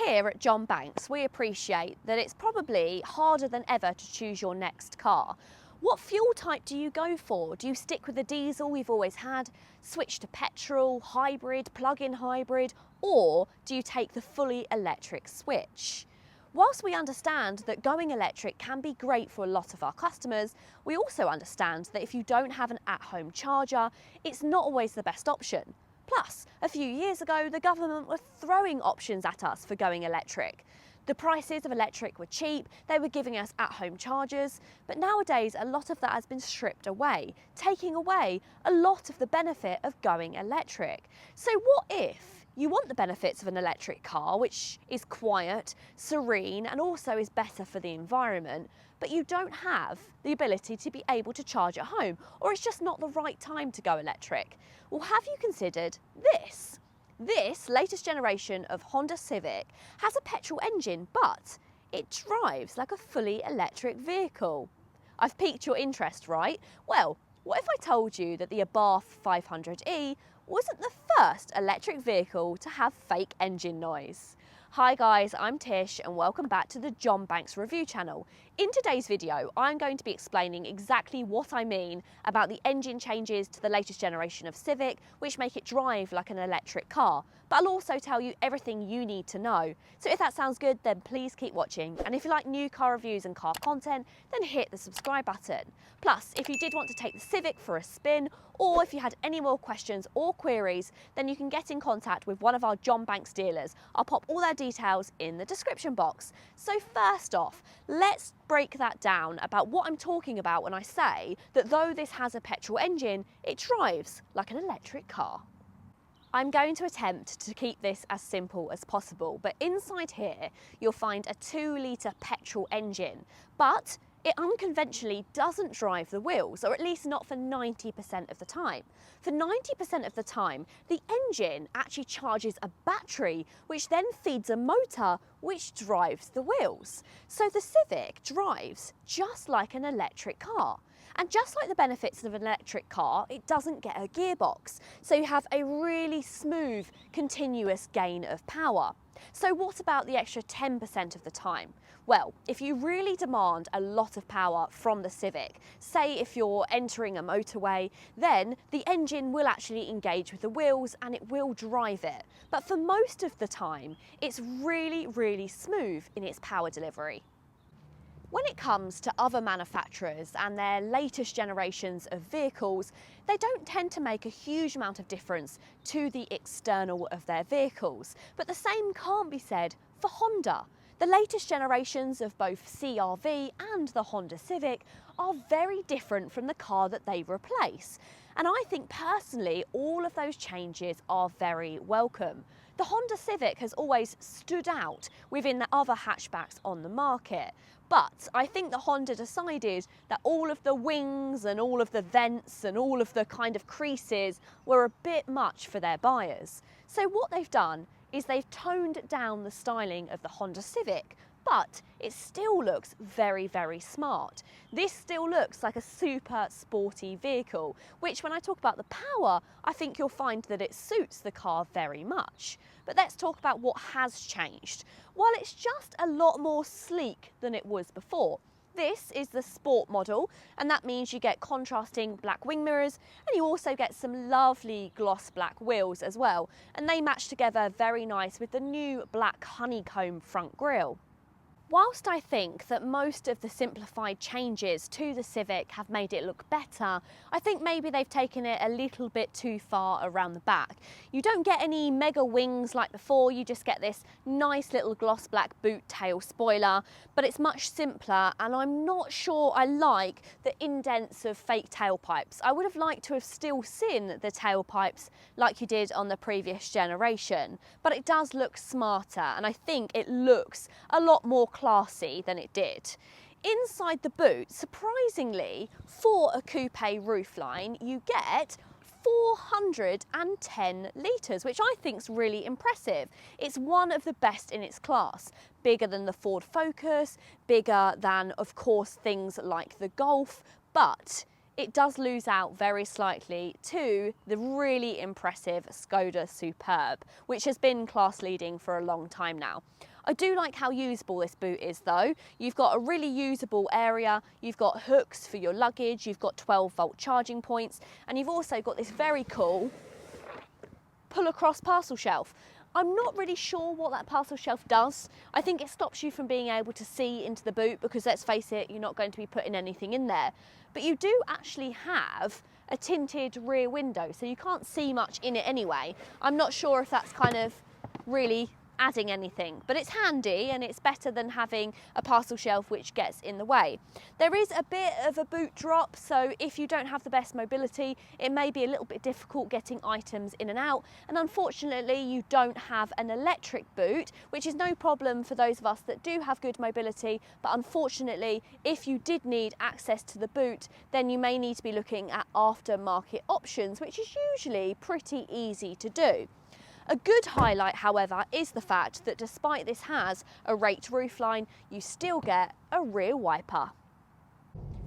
Here at John Banks, we appreciate that it's probably harder than ever to choose your next car. What fuel type do you go for? Do you stick with the diesel we've always had, switch to petrol, hybrid, plug-in hybrid, or do you take the fully electric switch? Whilst we understand that going electric can be great for a lot of our customers, we also understand that if you don't have an at-home charger, it's not always the best option. Plus, a few years ago, the government were throwing options at us for going electric. The prices of electric were cheap, they were giving us at-home chargers, but nowadays a lot of that has been stripped away, taking away a lot of the benefit of going electric. So what if you want the benefits of an electric car, which is quiet, serene, and also is better for the environment, but you don't have the ability to be able to charge at home, or it's just not the right time to go electric? Well, have you considered this? This latest generation of Honda Civic has a petrol engine, but it drives like a fully electric vehicle. I've piqued your interest, right? Well, what if I told you that the Abarth 500e wasn't the first electric vehicle to have fake engine noise? Hi guys, I'm Tish and welcome back to the John Banks Review channel. In today's video, I'm going to be explaining exactly what I mean about the engine changes to the latest generation of Civic, which make it drive like an electric car. But I'll also tell you everything you need to know. So if that sounds good, then please keep watching. And if you like new car reviews and car content, then hit the subscribe button. Plus, if you did want to take the Civic for a spin, or if you had any more questions or queries, then you can get in contact with one of our John Banks dealers. I'll pop all their details in the description box. So first off, let's break that down about what I'm talking about when I say that though this has a petrol engine, it drives like an electric car. I'm going to attempt to keep this as simple as possible, but inside here you'll find a 2-litre petrol engine, but it unconventionally doesn't drive the wheels, or at least not for 90% of the time. For 90% of the time, the engine actually charges a battery, which then feeds a motor, which drives the wheels. So the Civic drives just like an electric car. And just like the benefits of an electric car, it doesn't get a gearbox. So you have a really smooth, continuous gain of power. So what about the extra 10% of the time? Well, if you really demand a lot of power from the Civic, say if you're entering a motorway, then the engine will actually engage with the wheels and it will drive it. But for most of the time, it's really, really smooth in its power delivery. When it comes to other manufacturers and their latest generations of vehicles, they don't tend to make a huge amount of difference to the external of their vehicles. But the same can't be said for Honda. The latest generations of both CR-V and the Honda Civic are very different from the car that they replace. And I think personally, all of those changes are very welcome. The Honda Civic has always stood out within the other hatchbacks on the market. But I think the Honda decided that all of the wings and all of the vents and all of the kind of creases were a bit much for their buyers. So what they've done is they've toned down the styling of the Honda Civic, but it still looks very, very smart. This still looks like a super sporty vehicle, which when I talk about the power, I think you'll find that it suits the car very much. But let's talk about what has changed. Well, it's just a lot more sleek than it was before. This is the sport model, and that means you get contrasting black wing mirrors, and you also get some lovely gloss black wheels as well, and they match together very nice with the new black honeycomb front grille. Whilst I think that most of the simplified changes to the Civic have made it look better, I think maybe they've taken it a little bit too far around the back. You don't get any mega wings like before, you just get this nice little gloss black boot tail spoiler, but it's much simpler, and I'm not sure I like the indents of fake tailpipes. I would have liked to have still seen the tailpipes like you did on the previous generation, but it does look smarter, and I think it looks a lot more classy than it did. Inside the boot, surprisingly, for a coupe roofline, you get 410 litres, which I think is really impressive. It's one of the best in its class. Bigger than the Ford Focus, bigger than, of course, things like the Golf, but it does lose out very slightly to the really impressive Skoda Superb, which has been class leading for a long time now. I do like how usable this boot is though. You've got a really usable area, you've got hooks for your luggage, you've got 12-volt charging points, and you've also got this very cool pull across parcel shelf. I'm not really sure what that parcel shelf does. I think it stops you from being able to see into the boot because, let's face it, you're not going to be putting anything in there. But you do actually have a tinted rear window, so you can't see much in it anyway. I'm not sure if that's kind of really adding anything, but it's handy and it's better than having a parcel shelf which gets in the way. There is a bit of a boot drop, so if you don't have the best mobility, it may be a little bit difficult getting items in and out, and unfortunately you don't have an electric boot, which is no problem for those of us that do have good mobility, but unfortunately if you did need access to the boot, then you may need to be looking at aftermarket options, which is usually pretty easy to do. A good highlight, however, is the fact that despite this has a raked roofline, you still get a rear wiper.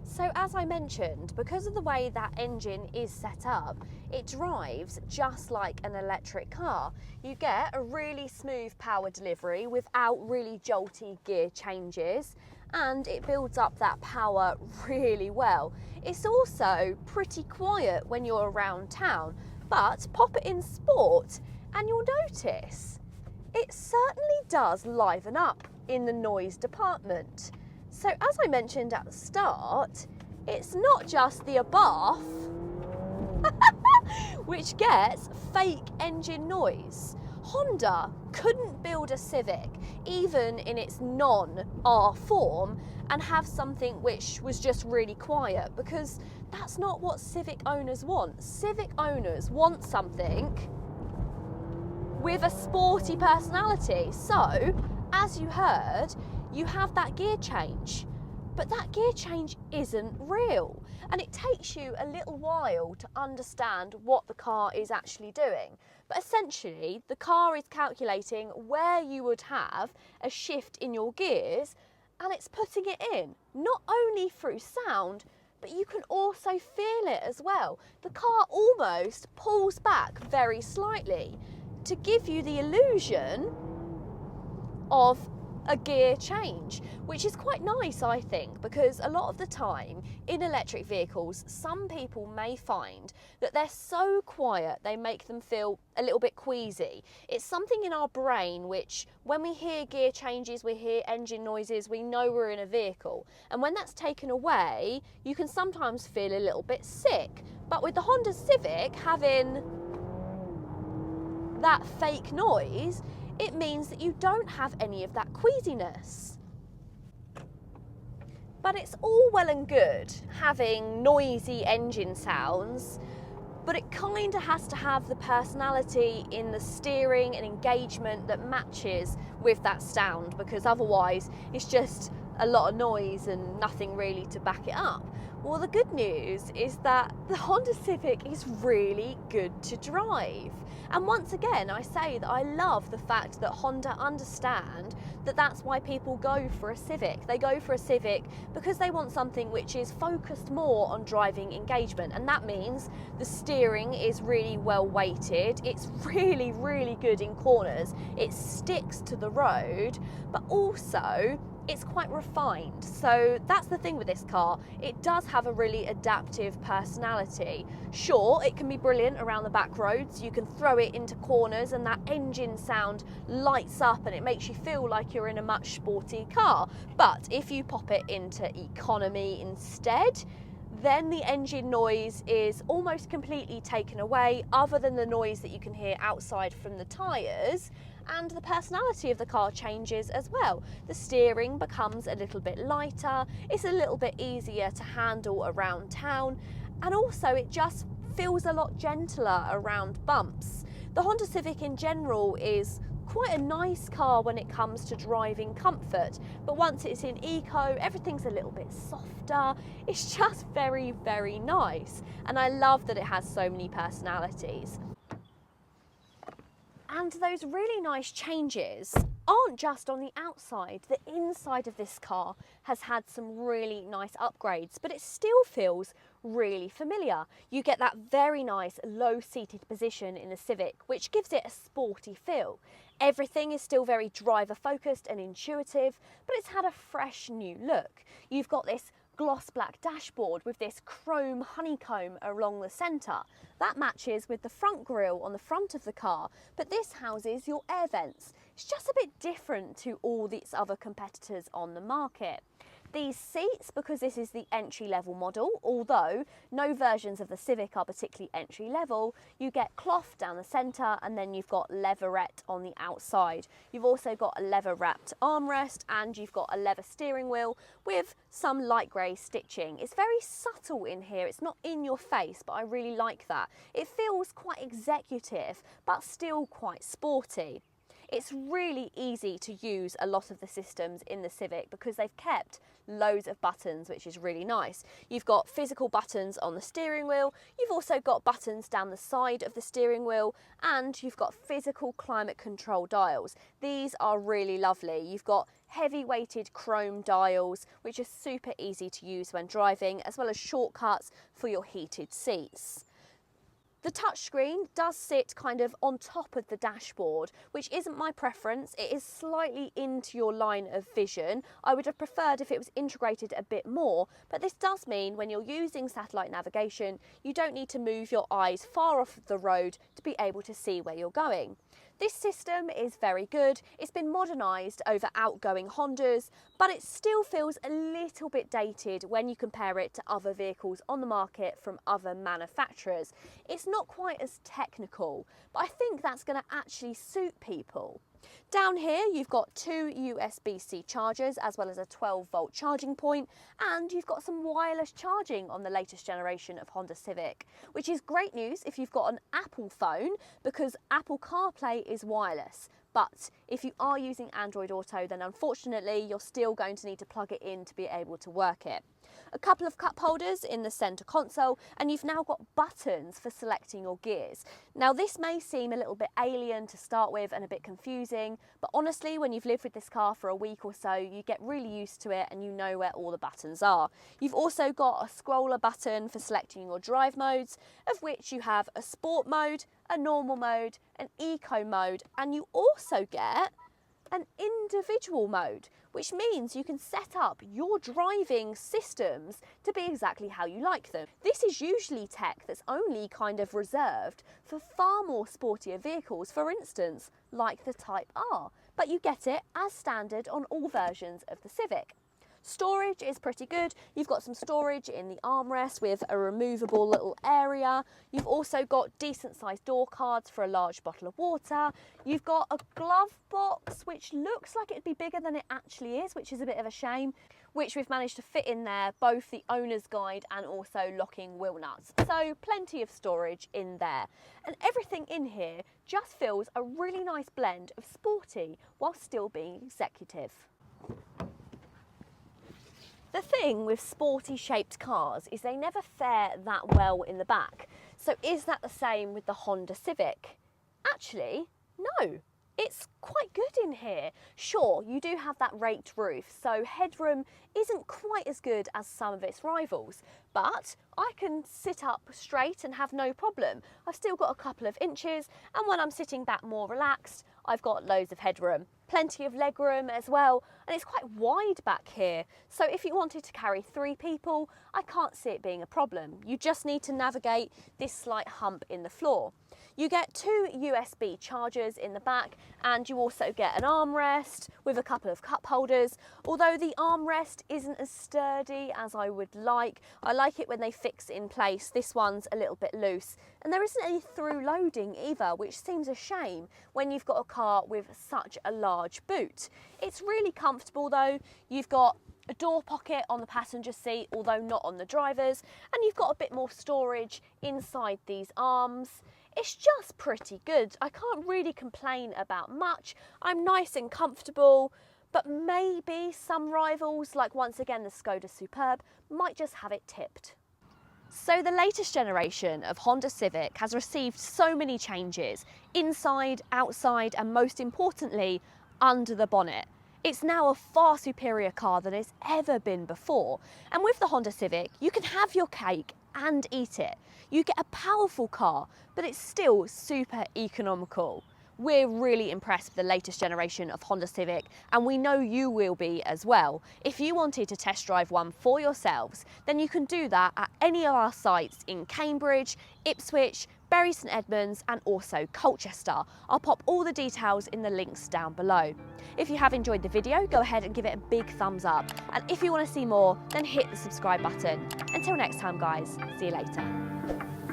So as I mentioned, because of the way that engine is set up, it drives just like an electric car. You get a really smooth power delivery without really jolty gear changes, and it builds up that power really well. It's also pretty quiet when you're around town, but pop it in sport and you'll notice it certainly does liven up in the noise department. So as I mentioned at the start, it's not just the Abarth which gets fake engine noise. Honda couldn't build a Civic, even in its non-R form, and have something which was just really quiet, because that's not what Civic owners want. Civic owners want something with a sporty personality. So, as you heard, you have that gear change, but that gear change isn't real, and it takes you a little while to understand what the car is actually doing. But essentially, the car is calculating where you would have a shift in your gears, and it's putting it in, not only through sound, but you can also feel it as well. The car almost pulls back very slightly to give you the illusion of a gear change, which is quite nice, I think, because a lot of the time in electric vehicles, some people may find that they're so quiet they make them feel a little bit queasy. It's something in our brain which, when we hear gear changes, we hear engine noises, we know we're in a vehicle, and when that's taken away, you can sometimes feel a little bit sick. But with the Honda Civic having that fake noise, it means that you don't have any of that queasiness. But it's all well and good having noisy engine sounds, but it kind of has to have the personality in the steering and engagement that matches with that sound, because otherwise it's just a lot of noise and nothing really to back it up. Well, the good news is that the Honda Civic is really good to drive. And once again, I say that I love the fact that Honda understand that that's why people go for a Civic. They go for a Civic because they want something which is focused more on driving engagement. And that means the steering is really well weighted. It's really, really good in corners. It sticks to the road, but also it's quite refined. So that's the thing with this car. It does have a really adaptive personality. Sure, it can be brilliant around the back roads. You can throw it into corners and that engine sound lights up and it makes you feel like you're in a much sporty car. But if you pop it into economy instead, then the engine noise is almost completely taken away, other than the noise that you can hear outside from the tyres. And the personality of the car changes as well. The steering becomes a little bit lighter, it's a little bit easier to handle around town, and also it just feels a lot gentler around bumps. The Honda Civic in general is quite a nice car when it comes to driving comfort, but once it's in eco, everything's a little bit softer. It's just very, very nice, and I love that it has so many personalities. And those really nice changes aren't just on the outside. The inside of this car has had some really nice upgrades, but it still feels really familiar. You get that very nice low-seated position in the Civic, which gives it a sporty feel. Everything is still very driver focused and intuitive, but it's had a fresh new look. You've got this gloss black dashboard with this chrome honeycomb along the centre. That matches with the front grille on the front of the car, but this houses your air vents. It's just a bit different to all these other competitors on the market. These seats, because this is the entry-level model, although no versions of the Civic are particularly entry-level, you get cloth down the centre and then you've got leatherette on the outside. You've also got a leather-wrapped armrest and you've got a leather steering wheel with some light grey stitching. It's very subtle in here, it's not in your face, but I really like that. It feels quite executive, but still quite sporty. It's really easy to use a lot of the systems in the Civic because they've kept loads of buttons, which is really nice. You've got physical buttons on the steering wheel, you've also got buttons down the side of the steering wheel, and you've got physical climate control dials. These are really lovely. You've got heavy weighted chrome dials, which are super easy to use when driving, as well as shortcuts for your heated seats. The touchscreen does sit kind of on top of the dashboard, which isn't my preference. It is slightly into your line of vision. I would have preferred if it was integrated a bit more, but this does mean when you're using satellite navigation, you don't need to move your eyes far off the road to be able to see where you're going. This system is very good. It's been modernised over outgoing Hondas, but it still feels a little bit dated when you compare it to other vehicles on the market from other manufacturers. It's not quite as technical, but I think that's going to actually suit people. Down here you've got two USB-C chargers as well as a 12-volt charging point, and you've got some wireless charging on the latest generation of Honda Civic, which is great news if you've got an Apple phone because Apple CarPlay is wireless. But if you are using Android Auto, then unfortunately you're still going to need to plug it in to be able to work it. A couple of cup holders in the centre console, and you've now got buttons for selecting your gears. Now this may seem a little bit alien to start with and a bit confusing, but honestly when you've lived with this car for a week or so, you get really used to it and you know where all the buttons are. You've also got a scroller button for selecting your drive modes, of which you have a sport mode, a normal mode, an eco mode, and you also get an individual mode, which means you can set up your driving systems to be exactly how you like them. This is usually tech that's only kind of reserved for far more sportier vehicles, for instance, like the Type R, but you get it as standard on all versions of the Civic. Storage is pretty good. You've got some storage in the armrest with a removable little area. You've also got decent sized door cards for a large bottle of water. You've got a glove box which looks like it'd be bigger than it actually is, which is a bit of a shame, which we've managed to fit in there, both the owner's guide and also locking wheel nuts. So plenty of storage in there. And everything in here just feels a really nice blend of sporty while still being executive. The thing with sporty shaped cars is they never fare that well in the back. So is that the same with the Honda Civic? Actually, no. It's quite good in here. Sure, you do have that raked roof, so headroom isn't quite as good as some of its rivals, but I can sit up straight and have no problem. I've still got a couple of inches, and when I'm sitting back more relaxed, I've got loads of headroom. Plenty of legroom as well, and it's quite wide back here. So if you wanted to carry 3 people, I can't see it being a problem. You just need to navigate this slight hump in the floor. You get 2 USB chargers in the back, and you also get an armrest with a couple of cup holders. Although the armrest isn't as sturdy as I would like. I like it when they fix it in place. This one's a little bit loose. And there isn't any through loading either, which seems a shame when you've got a car with such a large boot. It's really comfortable though. You've got a door pocket on the passenger seat, although not on the driver's, and you've got a bit more storage inside these arms. It's just pretty good. I can't really complain about much. I'm nice and comfortable, but maybe some rivals, like once again the Skoda Superb, might just have it tipped. So the latest generation of Honda Civic has received so many changes, inside, outside, and most importantly, under the bonnet. It's now a far superior car than it's ever been before. And with the Honda Civic, you can have your cake and eat it. You get a powerful car, but it's still super economical. We're really impressed with the latest generation of Honda Civic, and we know you will be as well. If you wanted to test drive one for yourselves, then you can do that at any of our sites in Cambridge, Ipswich, Bury St Edmunds and also Colchester. I'll pop all the details in the links down below. If you have enjoyed the video, go ahead and give it a big thumbs up. And if you want to see more, then hit the subscribe button. Until next time guys, see you later.